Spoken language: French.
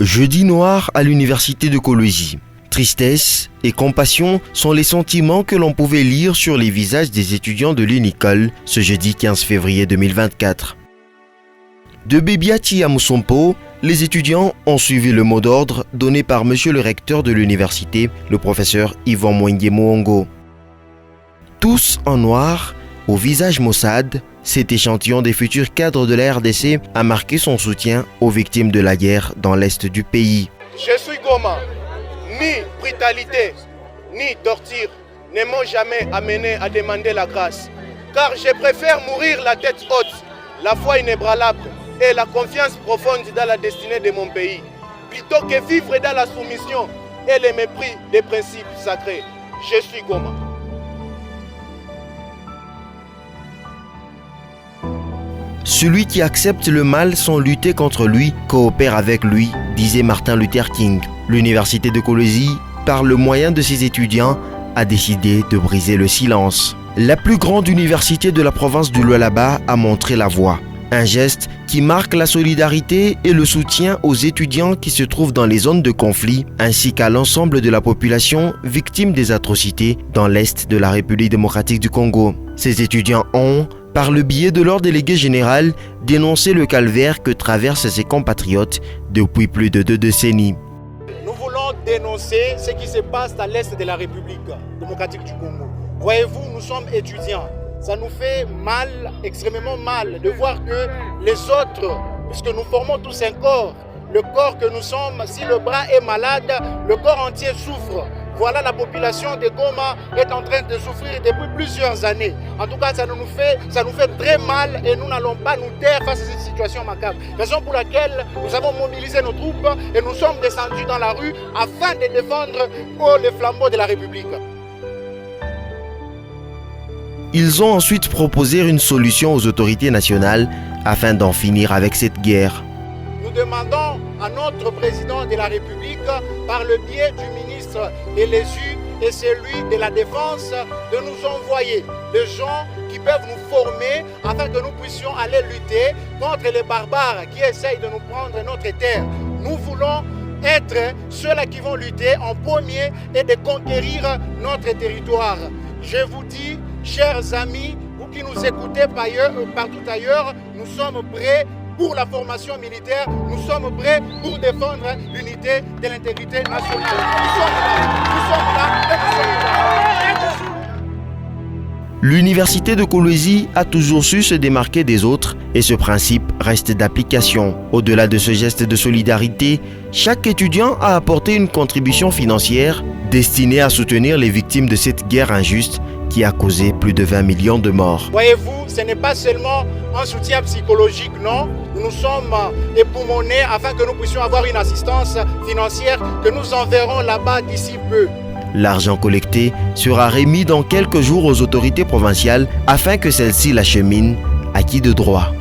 Jeudi noir à l'université de Kolwezi. Tristesse et compassion sont les sentiments que l'on pouvait lire sur les visages des étudiants de l'UNICOL ce jeudi 15 février 2024. De Bebiati à Mousompo, les étudiants ont suivi le mot d'ordre donné par monsieur le recteur de l'université, le professeur Yvan Mwenge Moongo. Tous en noir, au visage maussade, cet échantillon des futurs cadres de la RDC a marqué son soutien aux victimes de la guerre dans l'est du pays. Je suis Goma. Ni brutalité, ni torture ne m'ont jamais amené à demander la grâce. Car je préfère mourir la tête haute, la foi inébranlable et la confiance profonde dans la destinée de mon pays, plutôt que vivre dans la soumission et le mépris des principes sacrés. Je suis Goma. Celui qui accepte le mal sans lutter contre lui coopère avec lui, disait Martin Luther King. L'université de Kolwezi, par le moyen de ses étudiants, a décidé de briser le silence. La plus grande université de la province du Lualaba a montré la voie. Un geste qui marque la solidarité et le soutien aux étudiants qui se trouvent dans les zones de conflit, ainsi qu'à l'ensemble de la population victime des atrocités dans l'est de la République démocratique du Congo. Ces étudiants ont, par le biais de leur délégué général, dénoncé le calvaire que traversent ses compatriotes depuis plus de 2 décennies. Nous voulons dénoncer ce qui se passe à l'est de la République démocratique du Congo. Voyez-vous, nous sommes étudiants. Ça nous fait mal, extrêmement mal, de voir que les autres, puisque nous formons tous un corps, le corps que nous sommes, si le bras est malade, le corps entier souffre. Voilà, la population de Goma est en train de souffrir depuis plusieurs années. En tout cas, ça nous fait très mal et nous n'allons pas nous taire face à cette situation macabre. Raison pour laquelle nous avons mobilisé nos troupes et nous sommes descendus dans la rue afin de défendre les flambeaux de la République. Ils ont ensuite proposé une solution aux autorités nationales afin d'en finir avec cette guerre. Nous demandons à notre président de la République, par le biais du ministre de l'ESU et celui de la Défense, de nous envoyer des gens qui peuvent nous former afin que nous puissions aller lutter contre les barbares qui essayent de nous prendre notre terre. Nous voulons être ceux-là qui vont lutter en premier et de conquérir notre territoire. Je vous dis, chers amis, vous qui nous écoutez partout ailleurs, nous sommes prêts pour la formation militaire, nous sommes prêts pour défendre l'unité de l'intégrité nationale. Nous sommes là et nous sommes là. L'université de Kolwezi a toujours su se démarquer des autres et ce principe reste d'application. Au-delà de ce geste de solidarité, chaque étudiant a apporté une contribution financière destinée à soutenir les victimes de cette guerre injuste qui a causé plus de 20 millions de morts. Voyez-vous, ce n'est pas seulement un soutien psychologique, non. Nous sommes époumonés afin que nous puissions avoir une assistance financière que nous enverrons là-bas d'ici peu. L'argent collecté sera remis dans quelques jours aux autorités provinciales afin que celles-ci l'acheminent à qui de droit.